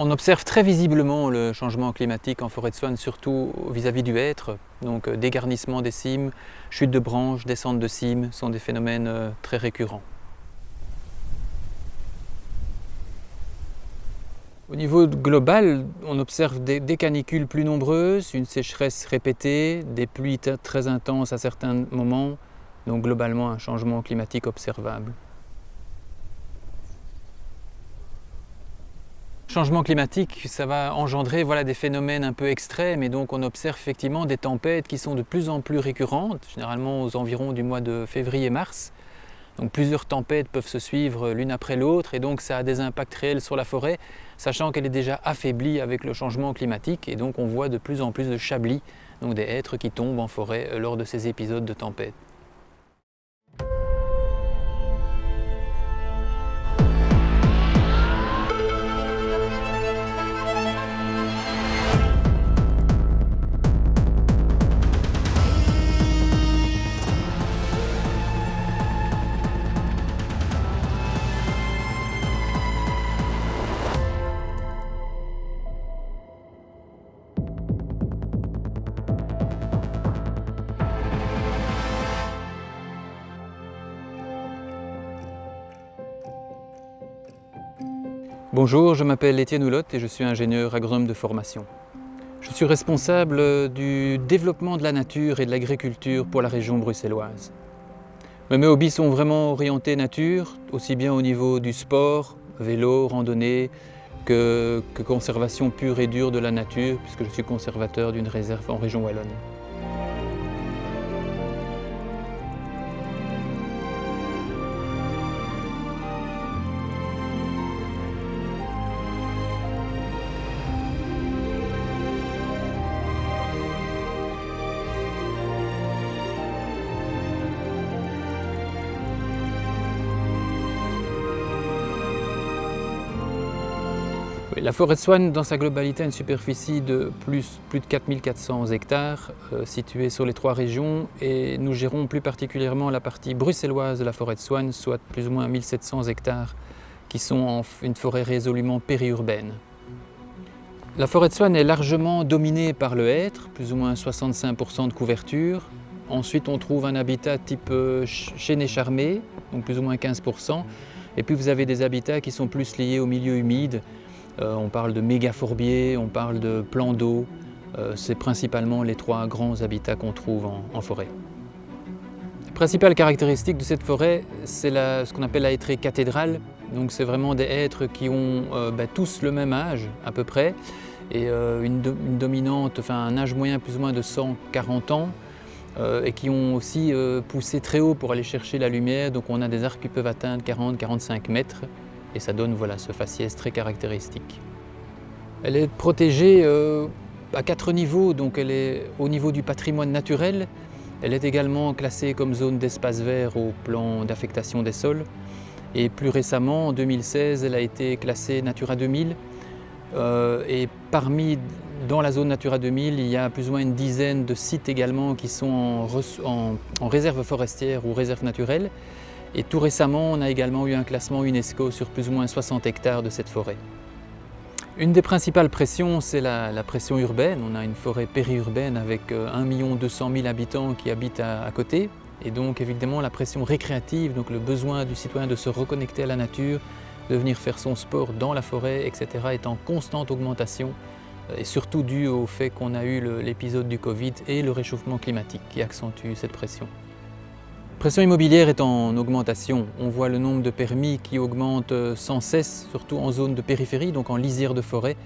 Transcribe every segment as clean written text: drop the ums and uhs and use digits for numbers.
On observe très visiblement le changement climatique en forêt de Swan, surtout vis-à-vis du hêtre. Donc dégarnissement des cimes, chute de branches, descente de cimes sont des phénomènes très récurrents. Au niveau global, on observe des canicules plus nombreuses, une sécheresse répétée, des pluies très intenses à certains moments, donc globalement un changement climatique observable. Le changement climatique, ça va engendrer des phénomènes un peu extrêmes et donc on observe effectivement des tempêtes qui sont de plus en plus récurrentes, généralement aux environs du mois de février-mars. Donc plusieurs tempêtes peuvent se suivre l'une après l'autre et donc ça a des impacts réels sur la forêt, sachant qu'elle est déjà affaiblie avec le changement climatique et donc on voit de plus en plus de chablis, donc des hêtres qui tombent en forêt lors de ces épisodes de tempête. Bonjour, je m'appelle Étienne Houlotte et je suis ingénieur agronome de formation. Je suis responsable du développement de la nature et de l'agriculture pour la région bruxelloise. Mes hobbies sont vraiment orientés nature, aussi bien au niveau du sport, vélo, randonnée, que conservation pure et dure de la nature, puisque je suis conservateur d'une réserve en région wallonne. Oui, la forêt de Swan, dans sa globalité, a une superficie de plus de 4400 hectares située sur les 3 régions et nous gérons plus particulièrement la partie bruxelloise de la forêt de Swan, soit plus ou moins 1700 hectares qui sont une forêt résolument périurbaine. La forêt de Swan est largement dominée par le hêtre, plus ou moins 65% de couverture. Ensuite, on trouve un habitat type chêne charmé, donc plus ou moins 15%. Et puis vous avez des habitats qui sont plus liés au milieu humide. On parle de mégafourbiers, on parle de plans d'eau. C'est principalement les 3 grands habitats qu'on trouve en forêt. La principale caractéristique de cette forêt, c'est ce qu'on appelle la hêtraie cathédrale. Donc c'est vraiment des hêtres qui ont tous le même âge à peu près et une dominante, un âge moyen plus ou moins de 140 ans et qui ont aussi poussé très haut pour aller chercher la lumière. Donc on a des arbres qui peuvent atteindre 40-45 mètres. Et ça donne ce faciès très caractéristique. Elle est protégée à 4 niveaux, donc elle est au niveau du patrimoine naturel. Elle est également classée comme zone d'espace vert au plan d'affectation des sols. Et plus récemment, en 2016, elle a été classée Natura 2000. Et dans la zone Natura 2000, il y a plus ou moins une dizaine de sites également qui sont en réserve forestière ou réserve naturelle. Et tout récemment, on a également eu un classement UNESCO sur plus ou moins 60 hectares de cette forêt. Une des principales pressions, c'est la pression urbaine. On a une forêt périurbaine avec 1 200 000 habitants qui habitent à côté. Et donc évidemment la pression récréative, donc le besoin du citoyen de se reconnecter à la nature, de venir faire son sport dans la forêt, etc. est en constante augmentation. Et surtout dû au fait qu'on a eu l'épisode du Covid et le réchauffement climatique qui accentue cette pression. La pression immobilière est en augmentation. On voit le nombre de permis qui augmente sans cesse, surtout en zone de périphérie, donc en lisière de forêt.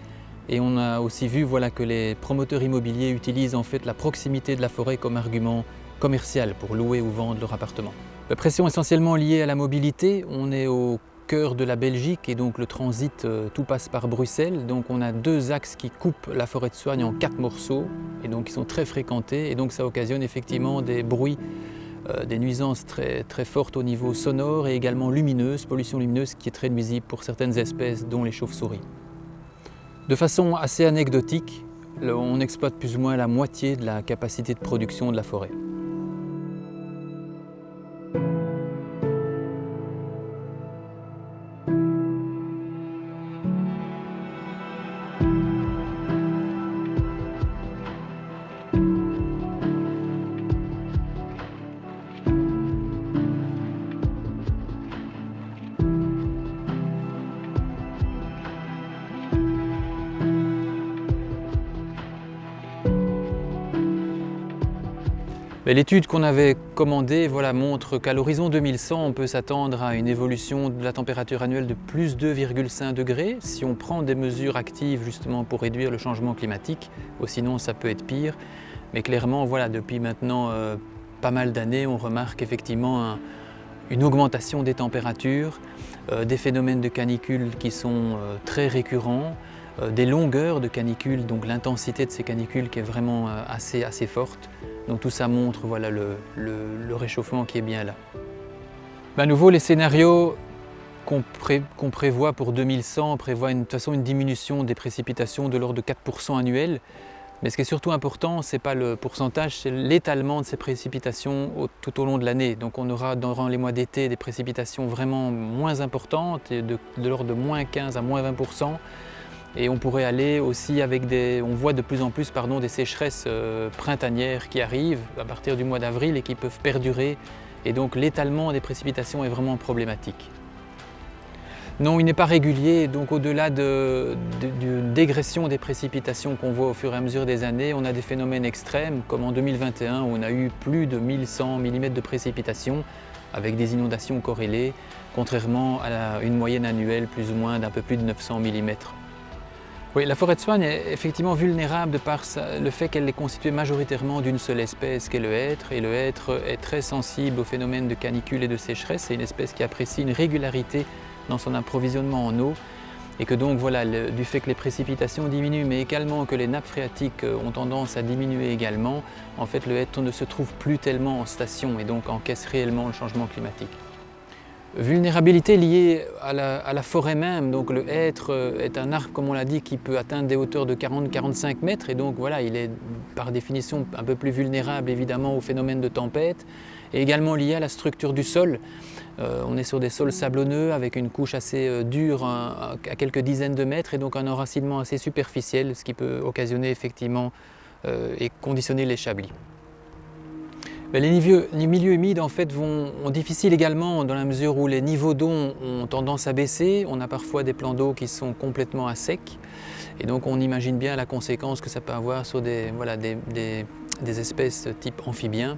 Et on a aussi vu que les promoteurs immobiliers utilisent en fait la proximité de la forêt comme argument commercial pour louer ou vendre leur appartement. La pression est essentiellement liée à la mobilité. On est au cœur de la Belgique et donc le transit, tout passe par Bruxelles. Donc on a 2 axes qui coupent la forêt de Soigne en 4 morceaux et donc qui sont très fréquentés et donc ça occasionne effectivement des bruits, des nuisances très fortes au niveau sonore et également lumineuse, pollution lumineuse qui est très nuisible pour certaines espèces dont les chauves-souris. De façon assez anecdotique, on exploite plus ou moins la moitié de la capacité de production de la forêt. L'étude qu'on avait commandée montre qu'à l'horizon 2100, on peut s'attendre à une évolution de la température annuelle de plus 2,5 degrés si on prend des mesures actives justement pour réduire le changement climatique, ou sinon ça peut être pire. Mais clairement, depuis maintenant pas mal d'années, on remarque effectivement une augmentation des températures, des phénomènes de canicule qui sont très récurrents, des longueurs de canicule, donc l'intensité de ces canicules qui est vraiment assez forte. Donc tout ça montre le réchauffement qui est bien là. À nouveau, les scénarios qu'on prévoit pour 2100 prévoient de toute façon une diminution des précipitations de l'ordre de 4% annuel. Mais ce qui est surtout important, ce n'est pas le pourcentage, c'est l'étalement de ces précipitations tout au long de l'année. Donc on aura durant les mois d'été des précipitations vraiment moins importantes, de l'ordre de moins 15 à moins 20%. Et on pourrait aller aussi avec on voit de plus en plus des sécheresses printanières qui arrivent à partir du mois d'avril et qui peuvent perdurer. Et donc l'étalement des précipitations est vraiment problématique. Non, il n'est pas régulier, donc au-delà d'une dégression des précipitations qu'on voit au fur et à mesure des années, on a des phénomènes extrêmes, comme en 2021 où on a eu plus de 1100 mm de précipitations avec des inondations corrélées, contrairement à une moyenne annuelle plus ou moins d'un peu plus de 900 mm. Oui, la forêt de Soignes est effectivement vulnérable de par le fait qu'elle est constituée majoritairement d'une seule espèce qu'est le hêtre, et le hêtre est très sensible aux phénomènes de canicule et de sécheresse. C'est une espèce qui apprécie une régularité dans son approvisionnement en eau, et que donc du fait que les précipitations diminuent, mais également que les nappes phréatiques ont tendance à diminuer également, en fait le hêtre ne se trouve plus tellement en station et donc encaisse réellement le changement climatique. Vulnérabilité liée à la forêt même, donc le hêtre est un arbre, comme on l'a dit, qui peut atteindre des hauteurs de 40-45 mètres et donc il est par définition un peu plus vulnérable évidemment aux phénomènes de tempête, et également lié à la structure du sol. On est sur des sols sablonneux avec une couche assez dure à quelques dizaines de mètres et donc un enracinement assez superficiel, ce qui peut occasionner effectivement et conditionner les chablis. Les milieux humides en fait sont difficiles également dans la mesure où les niveaux d'eau ont tendance à baisser. On a parfois des plans d'eau qui sont complètement à sec et donc on imagine bien la conséquence que ça peut avoir sur des espèces type amphibiens,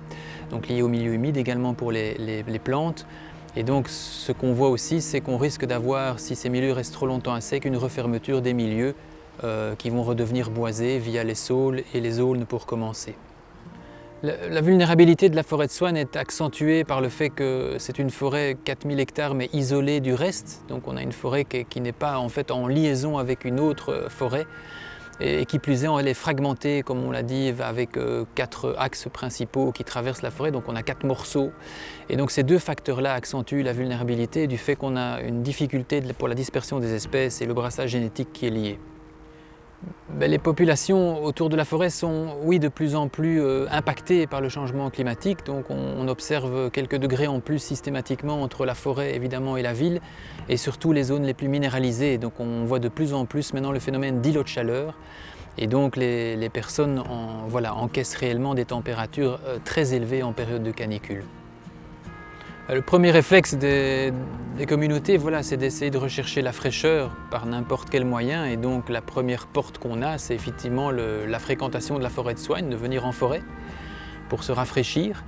donc liées aux milieux humides, également pour les plantes. Et donc ce qu'on voit aussi, c'est qu'on risque d'avoir, si ces milieux restent trop longtemps à sec, une refermeture des milieux qui vont redevenir boisés via les saules et les aulnes pour commencer. La vulnérabilité de la forêt de Soignes est accentuée par le fait que c'est une forêt 4000 hectares mais isolée du reste. Donc on a une forêt qui n'est pas en fait en liaison avec une autre forêt et qui plus est, elle est fragmentée, comme on l'a dit, avec 4 axes principaux qui traversent la forêt. Donc on a 4 morceaux et donc ces deux facteurs-là accentuent la vulnérabilité du fait qu'on a une difficulté pour la dispersion des espèces et le brassage génétique qui est lié. Les populations autour de la forêt sont, oui, de plus en plus impactées par le changement climatique. Donc on observe quelques degrés en plus systématiquement entre la forêt évidemment et la ville et surtout les zones les plus minéralisées. Donc on voit de plus en plus maintenant le phénomène d'îlots de chaleur et donc les personnes encaissent réellement des températures très élevées en période de canicule. Le premier réflexe des communautés, c'est d'essayer de rechercher la fraîcheur par n'importe quel moyen. Et donc la première porte qu'on a, c'est effectivement la fréquentation de la forêt de Soignes, de venir en forêt pour se rafraîchir.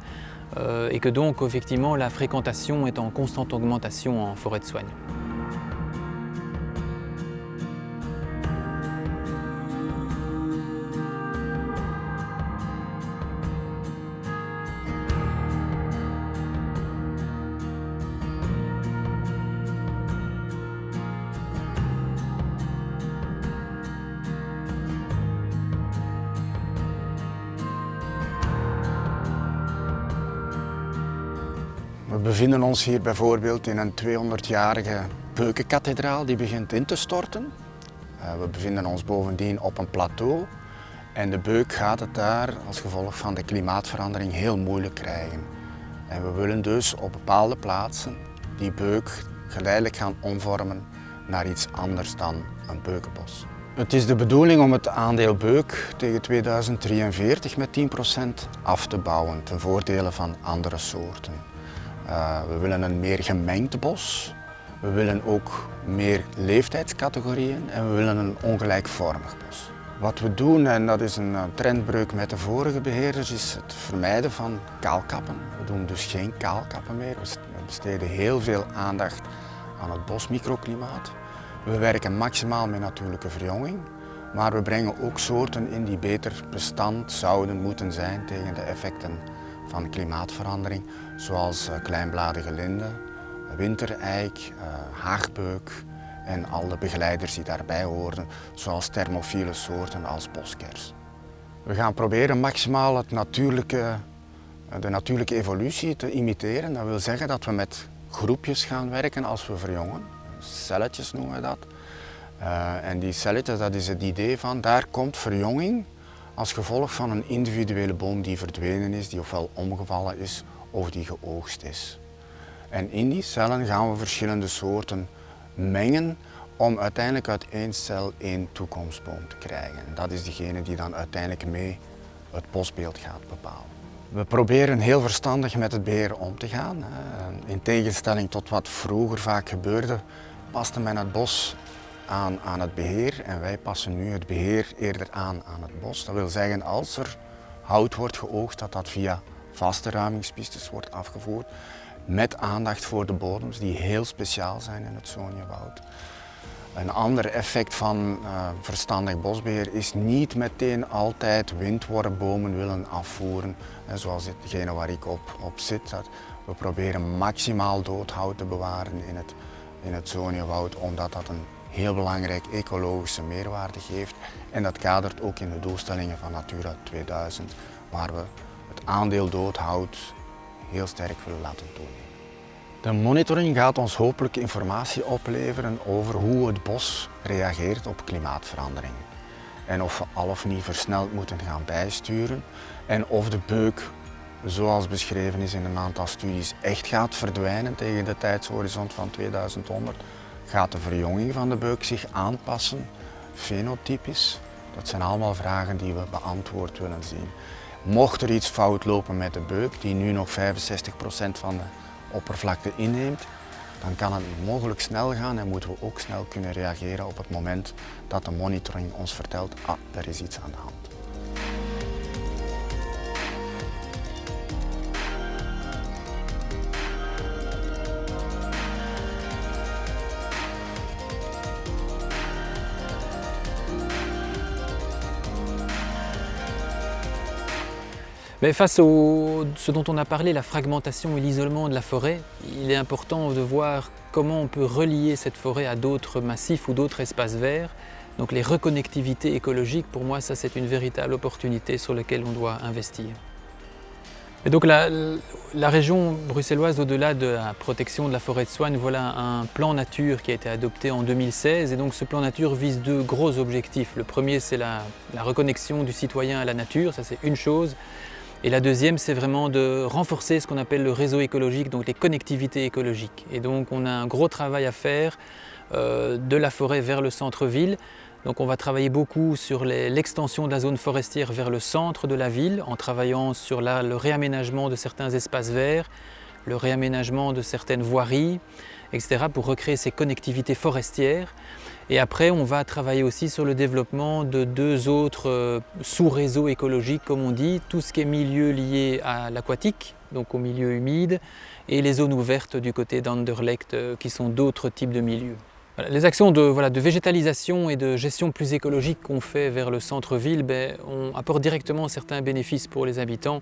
Et que donc effectivement la fréquentation est en constante augmentation en forêt de Soignes. We bevinden ons hier bijvoorbeeld in een 200-jarige beukenkathedraal die begint in te storten. We bevinden ons bovendien op een plateau en de beuk gaat het daar als gevolg van de klimaatverandering heel moeilijk krijgen. En we willen dus op bepaalde plaatsen die beuk geleidelijk gaan omvormen naar iets anders dan een beukenbos. Het is de bedoeling om het aandeel beuk tegen 2043 met 10% af te bouwen ten voordele van andere soorten. We willen een meer gemengd bos, we willen ook meer leeftijdscategorieën en we willen een ongelijkvormig bos. Wat we doen, en dat is een trendbreuk met de vorige beheerders, is het vermijden van kaalkappen. We doen dus geen kaalkappen meer. We besteden heel veel aandacht aan het bosmicroklimaat. We werken maximaal met natuurlijke verjonging, maar we brengen ook soorten in die beter bestand zouden moeten zijn tegen de effecten van klimaatverandering, zoals kleinbladige linde, wintereik, haagbeuk en al de begeleiders die daarbij horen, zoals thermofiele soorten als boskers. We gaan proberen maximaal de natuurlijke evolutie te imiteren. Dat wil zeggen dat we met groepjes gaan werken als we verjongen. Celletjes noemen we dat. En die celletjes, dat is het idee van, daar komt verjonging als gevolg van een individuele boom die verdwenen is, die ofwel omgevallen is of die geoogst is. En in die cellen gaan we verschillende soorten mengen om uiteindelijk uit één cel één toekomstboom te krijgen. En dat is degene die dan uiteindelijk mee het bosbeeld gaat bepalen. We proberen heel verstandig met het beheer om te gaan. In tegenstelling tot wat vroeger vaak gebeurde, paste men het bos aan het beheer en wij passen nu het beheer eerder aan het bos. Dat wil zeggen, als er hout wordt geoogst, dat via vaste ruimingspistes wordt afgevoerd, met aandacht voor de bodems die heel speciaal zijn in het Soniewoud. Een ander effect van verstandig bosbeheer is niet meteen altijd windworpbomen willen afvoeren, zoals degene waar ik op zit. We proberen maximaal doodhout te bewaren in het Soniewoud, omdat dat een heel belangrijk ecologische meerwaarde geeft. En dat kadert ook in de doelstellingen van Natura 2000, waar we het aandeel doodhout heel sterk willen laten toenemen. De monitoring gaat ons hopelijk informatie opleveren over hoe het bos reageert op klimaatverandering. En of we al of niet versneld moeten gaan bijsturen en of de beuk, zoals beschreven is in een aantal studies, echt gaat verdwijnen tegen de tijdshorizon van 2100. Gaat de verjonging van de beuk zich aanpassen, fenotypisch? Dat zijn allemaal vragen die we beantwoord willen zien. Mocht er iets fout lopen met de beuk, die nu nog 65% van de oppervlakte inneemt, dan kan het mogelijk snel gaan en moeten we ook snel kunnen reageren op het moment dat de monitoring ons vertelt, er is iets aan de hand. Mais face à ce dont on a parlé, la fragmentation et l'isolement de la forêt, il est important de voir comment on peut relier cette forêt à d'autres massifs ou d'autres espaces verts. Donc les reconnectivités écologiques, pour moi, ça c'est une véritable opportunité sur laquelle on doit investir. Et donc la région bruxelloise, au-delà de la protection de la forêt de Soignes, voilà un plan nature qui a été adopté en 2016. Et donc ce plan nature vise deux gros objectifs. Le premier, c'est la reconnexion du citoyen à la nature, ça c'est une chose. Et la deuxième, c'est vraiment de renforcer ce qu'on appelle le réseau écologique, donc les connectivités écologiques. Et donc on a un gros travail à faire de la forêt vers le centre-ville. Donc on va travailler beaucoup sur l'extension de la zone forestière vers le centre de la ville, en travaillant sur le réaménagement de certains espaces verts, le réaménagement de certaines voiries, etc. pour recréer ces connectivités forestières. Et après, on va travailler aussi sur le développement de deux autres sous-réseaux écologiques, comme on dit, tout ce qui est milieu lié à l'aquatique, donc au milieu humide, et les zones ouvertes du côté d'Anderlecht, qui sont d'autres types de milieux. Voilà, les actions de végétalisation et de gestion plus écologique qu'on fait vers le centre-ville, on apporte directement certains bénéfices pour les habitants.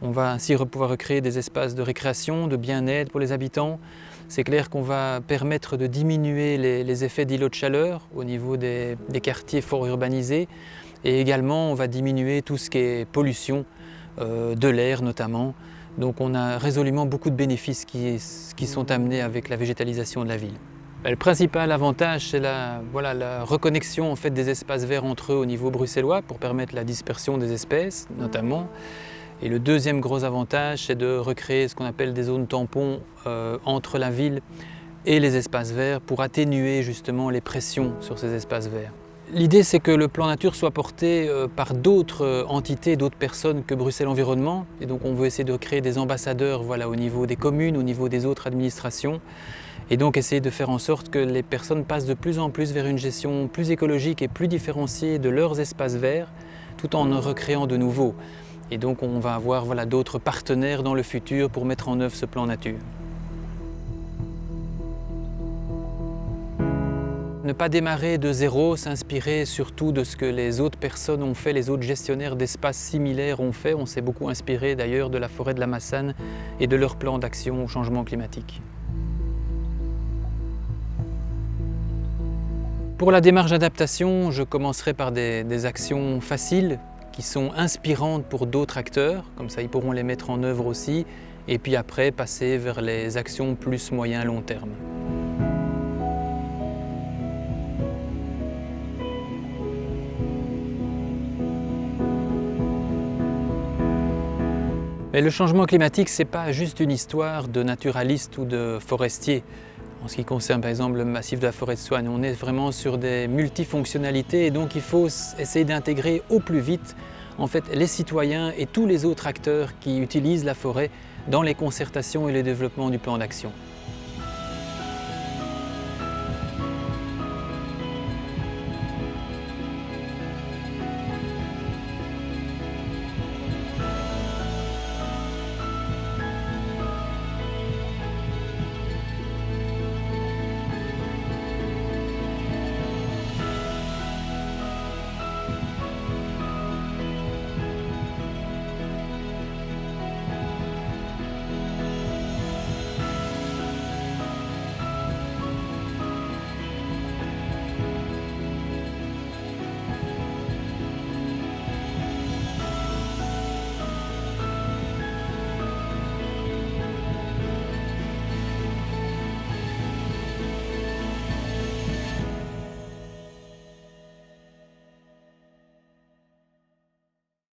On va ainsi pouvoir recréer des espaces de récréation, de bien-être pour les habitants. C'est clair qu'on va permettre de diminuer les effets d'îlots de chaleur au niveau des quartiers fort urbanisés. Et également, on va diminuer tout ce qui est pollution, de l'air notamment. Donc on a résolument beaucoup de bénéfices qui sont amenés avec la végétalisation de la ville. Le principal avantage, c'est la reconnexion en fait, des espaces verts entre eux au niveau bruxellois pour permettre la dispersion des espèces notamment. Et le deuxième gros avantage, c'est de recréer ce qu'on appelle des zones tampons entre la ville et les espaces verts pour atténuer justement les pressions sur ces espaces verts. L'idée, c'est que le plan nature soit porté par d'autres entités, d'autres personnes que Bruxelles Environnement. Et donc on veut essayer de créer des ambassadeurs voilà, au niveau des communes, au niveau des autres administrations. Et donc essayer de faire en sorte que les personnes passent de plus en plus vers une gestion plus écologique et plus différenciée de leurs espaces verts, tout en recréant de nouveaux. Et donc on va avoir voilà, d'autres partenaires dans le futur pour mettre en œuvre ce plan nature. Ne pas démarrer de zéro, s'inspirer surtout de ce que les autres personnes ont fait, les autres gestionnaires d'espaces similaires ont fait. On s'est beaucoup inspiré d'ailleurs de la forêt de la Massane et de leur plan d'action au changement climatique. Pour la démarche d'adaptation, je commencerai par des actions faciles qui sont inspirantes pour d'autres acteurs, comme ça ils pourront les mettre en œuvre aussi, et puis après passer vers les actions plus moyen-long terme. Mais le changement climatique, ce n'est pas juste une histoire de naturalistes ou de forestiers. En ce qui concerne par exemple le massif de la forêt de Soignes, on est vraiment sur des multifonctionnalités et donc il faut essayer d'intégrer au plus vite en fait, les citoyens et tous les autres acteurs qui utilisent la forêt dans les concertations et le développement du plan d'action.